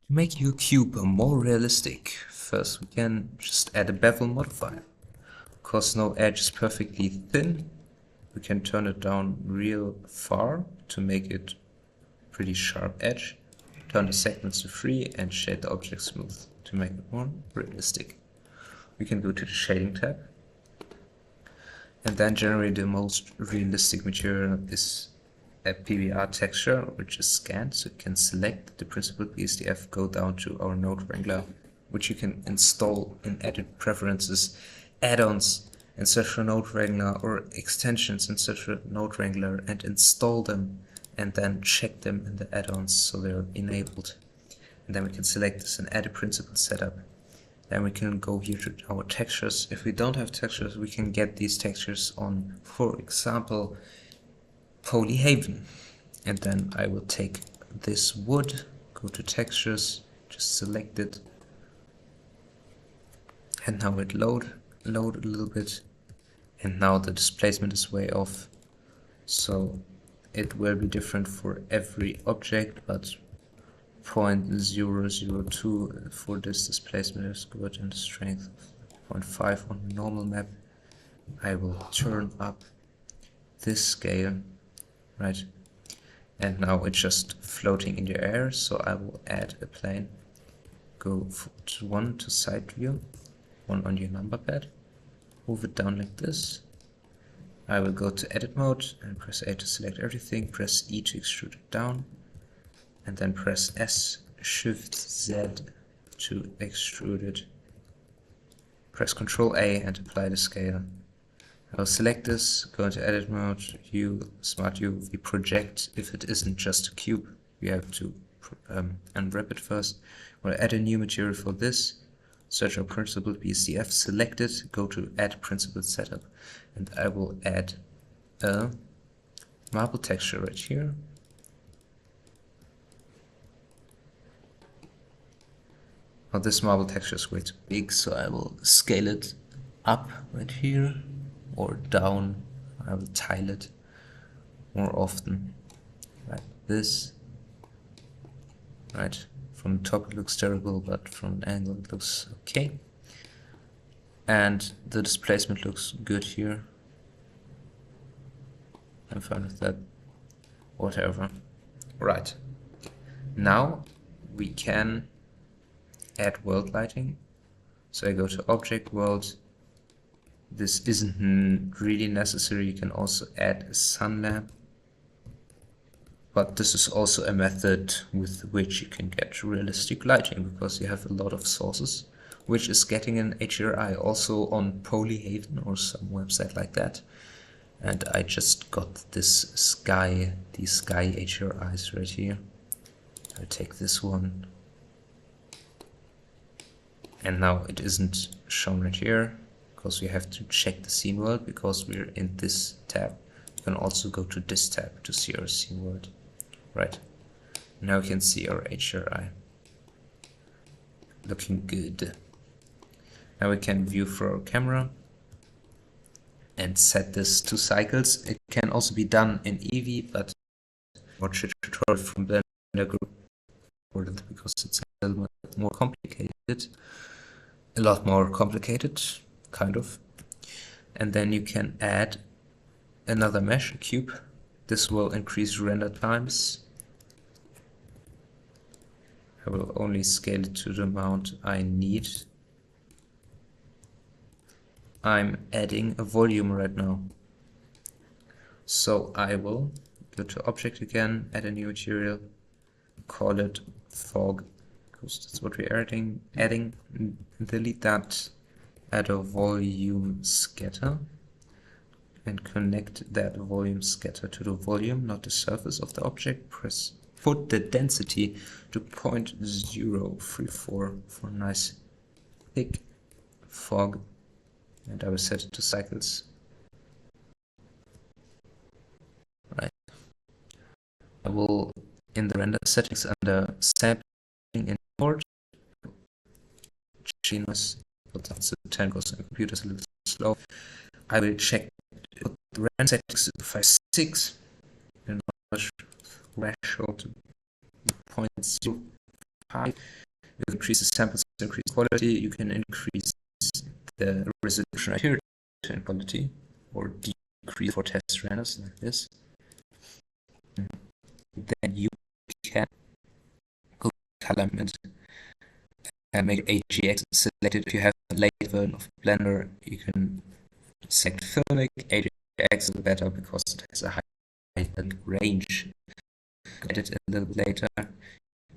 To make your cube more realistic, first we can just add a bevel modifier. Because no edge is perfectly thin, we can turn it down real far to make it pretty sharp edge. Turn the segments to 3 and shade the object smooth to make it more realistic. We can go to the shading tab and then generally the most realistic material is a PBR texture, which is scanned, so you can select the principal BSDF, go down to our node wrangler, which you can install in edit preferences, add-ons in such a node wrangler or extensions in such a node wrangler, and install them and then check them in the add-ons so they're enabled. And then we can select this and add a principal setup. Then we can go here to our textures. If we don't have textures, we can get these textures on, for example, Polyhaven. And then I will take this wood, go to textures, just select it, and now it load a little bit, and now the displacement is way off, so it will be different for every object, but 0.002 for this displacement is good, and the strength of 0.5 on the normal map. I will turn up this scale, right, and now it's just floating in the air, so I will add a plane, go to 1 to side view, 1 on your number pad, move it down like this. I will go to edit mode and press A to select everything, press E to extrude it down, and then press S, Shift Z to extrude it. Press Ctrl A and apply the scale. I will select this, go into edit mode, Smart UV project. If it isn't just a cube, you have to unwrap it first. We'll add a new material for this. Search our principal BSDF, select it, go to add principal setup, and I will add a marble texture right here. Now this marble texture is way too big, so I will scale it up right here or down. I will tile it more often like this. Right, from the top it looks terrible, but from an angle it looks okay. And the displacement looks good here. I'm fine with that. Whatever. Right. Now we can add world lighting. So I go to object world. This isn't really necessary. You can also add a sun lamp. But this is also a method with which you can get realistic lighting, because you have a lot of sources, which is getting an HDRI also on Polyhaven or some website like that. And I just got these sky HDRIs right here. I'll take this one. And now it isn't shown right here, because we have to check the scene world, because we're in this tab. You can also go to this tab to see our scene world. Right, now we can see our HDRI. Looking good. Now we can view for our camera and set this to cycles. It can also be done in Eevee, but watch a tutorial from Blender Group because it's a little bit more complicated. A lot more complicated, kind of. And then you can add another mesh, a cube. This will increase render times. I will only scale it to the amount I need. I'm adding a volume right now. So I will go to object again, add a new material, call it fog, because that's what we're adding, delete that, add a volume scatter, and connect that volume scatter to the volume, not the surface of the object. Put the density to 0.034 for a nice thick fog, and I will set it to cycles. Right. I will, in the render settings under sampling import, noise, put that to 10 because my computer is a little slow. I will check the render settings to 5.6 and threshold to 0.0. high. You can increase the samples, increase quality. You can increase the resolution right here and quality, or decrease for test renders like this. Then you can go to color image and make AGX selected. If you have a late version of Blender, you can select filmic. AGX is better because it has a high range. Edit a little bit later.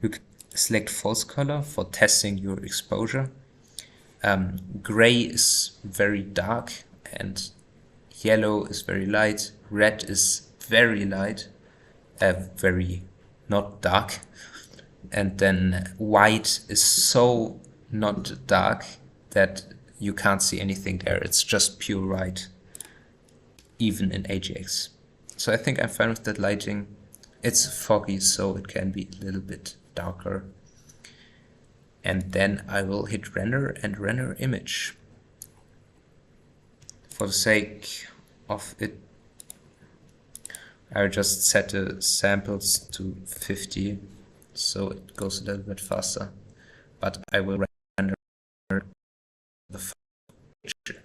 You can select false color for testing your exposure. Gray is very dark and yellow is very light. Red is very light, very not dark. And then white is so not dark that you can't see anything there. It's just pure white, even in AGX. So I think I'm fine with that lighting. It's foggy, so it can be a little bit darker. And then I will hit render and render image. For the sake of it, I just set the samples to 50, so it goes a little bit faster. But I will render the picture.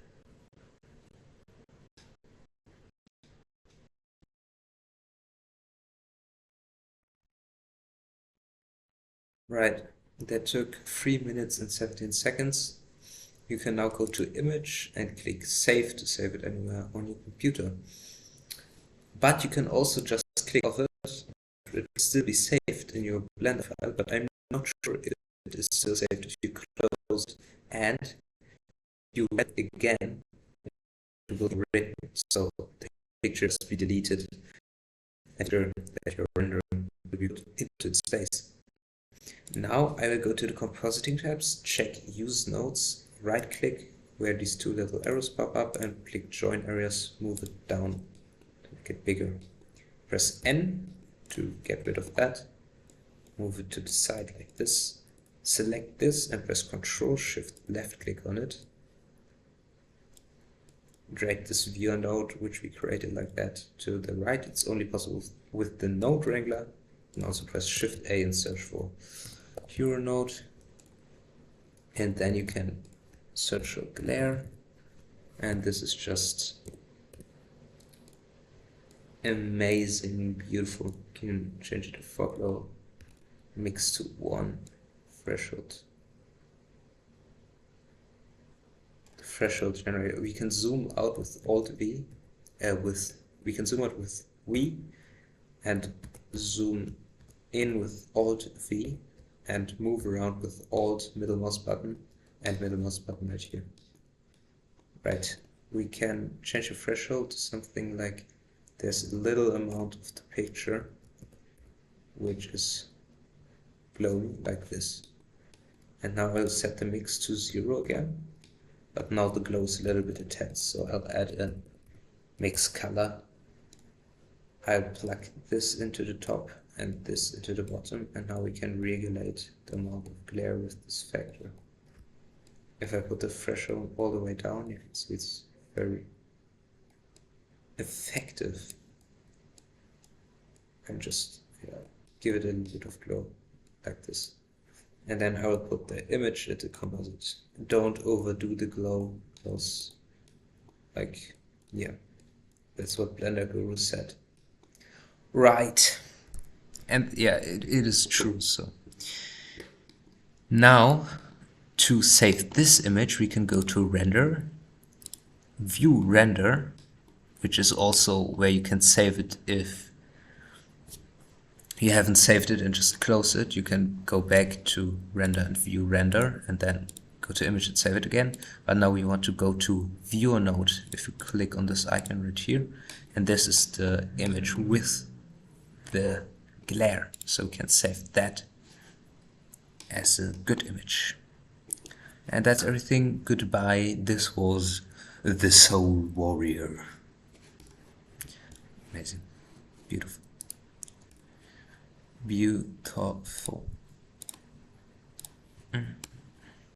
Right, that took 3 minutes and 17 seconds. You can now go to image and click save to save it anywhere on your computer. But you can also just click off it. It will still be saved in your Blender file, but I'm not sure if it is still saved if you close it and you read again, it will be written, so the picture must be deleted and that your rendering will be put into space. Now I will go to the compositing tabs, check use nodes, right click where these two little arrows pop up and click join areas, move it down to make it bigger. Press N to get rid of that, move it to the side like this, select this and press Ctrl Shift left click on it. Drag this viewer node, which we created like that, to the right. It's only possible with the node wrangler. And also press Shift A and search for viewer node. And then you can search for glare. And this is just amazing, beautiful. You can change it to fog level, mix to 1, threshold. Threshold generator. We can zoom out with Alt V, we can zoom out with V and zoom in with Alt V and move around with Alt middle mouse button and middle mouse button right here. Right, we can change the threshold to something like there's a little amount of the picture which is glowing like this. And now I'll set the mix to 0 again. But now the glow is a little bit intense, so I'll add a mix color. I'll plug this into the top and this into the bottom, and now we can regulate the amount of glare with this factor. If I put the threshold all the way down, you can see it's very effective. And just give it a little bit of glow like this. And then I will put the image at the composite. Don't overdo the glow, because, that's what Blender Guru said. Right. And yeah, it is true. So now, to save this image, we can go to Render, View Render, which is also where you can save it if you haven't saved it and just close it. You can go back to Render and View Render and then go to Image and save it again. But now we want to go to Viewer Node. If you click on this icon right here, and this is the image with the glare, so we can save that as a good image. And that's everything. Goodbye. This was the Soul Warrior. Amazing. Beautiful. Beautiful.